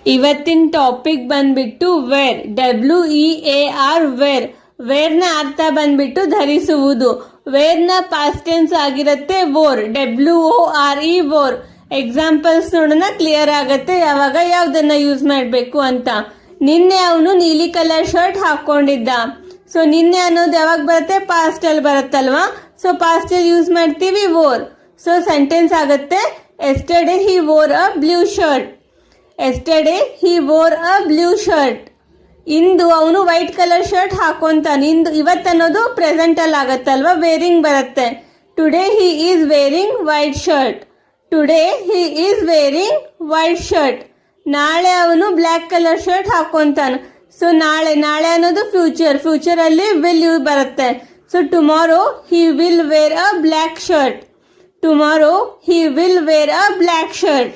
ಇವತ್ತಿನ ಟಾಪಿಕ್ ಬಂದ್ಬಿಟ್ಟು wear, WEAR wear. ವೇರ್ನ ಅರ್ಥ ಬಂದ್ಬಿಟ್ಟು ಧರಿಸುವುದು. ವೇರ್ನ ಪಾಸ್ಟ್ ಟೆನ್ಸ್ ಆಗಿರುತ್ತೆ ವೋರ್, WORE ವೋರ್. ಎಕ್ಸಾಂಪಲ್ಸ್ ನೋಡೋಣ, ಕ್ಲಿಯರ್ ಆಗತ್ತೆ ಯಾವಾಗ ಯಾವ್ದನ್ನ ಯೂಸ್ ಮಾಡಬೇಕು ಅಂತ. ನಿನ್ನೆ ಅವನು ನೀಲಿ ಕಲರ್ ಶರ್ಟ್ ಹಾಕೊಂಡಿದ್ದ. ಸೊ ನಿನ್ನೆ ಅನ್ನೋದು ಯಾವಾಗ ಬರುತ್ತೆ, ಪಾಸ್ಟ್ ಅಲ್ಲಿ ಬರುತ್ತಲ್ವಾ. ಸೊ ಪಾಸ್ಟ್ ಅಲ್ಲಿ ಯೂಸ್ ಮಾಡ್ತೀವಿ ವೋರ್. ಸೊ ಸೆಂಟೆನ್ಸ್ ಆಗುತ್ತೆ yesterday he wore a blue shirt. Yesterday he wore a blue shirt. ಇಂದು ಅವನು ವೈಟ್ ಕಲರ್ ಶರ್ಟ್ ಹಾಕೊಂತಾನೆ. ಇವತ್ತನ್ನೋದು ಪ್ರೆಸೆಂಟ್ ಅಲ್ಲಿ ಆಗತ್ತಲ್ವಾ, ವೇರಿಂಗ್ ಬರುತ್ತೆ. Today he is wearing white shirt. Today he is wearing white shirt. ನಾಳೆ ಅವನು ಬ್ಲ್ಯಾಕ್ ಕಲರ್ ಶರ್ಟ್ ಹಾಕೊಂತಾನೆ. ಸೊ ನಾಳೆ ಅನ್ನೋದು ಫ್ಯೂಚರ್ ಅಲ್ಲಿ ವಿಲ್ ಬರುತ್ತೆ. So tomorrow he will wear a black shirt. Tomorrow he will wear a black shirt.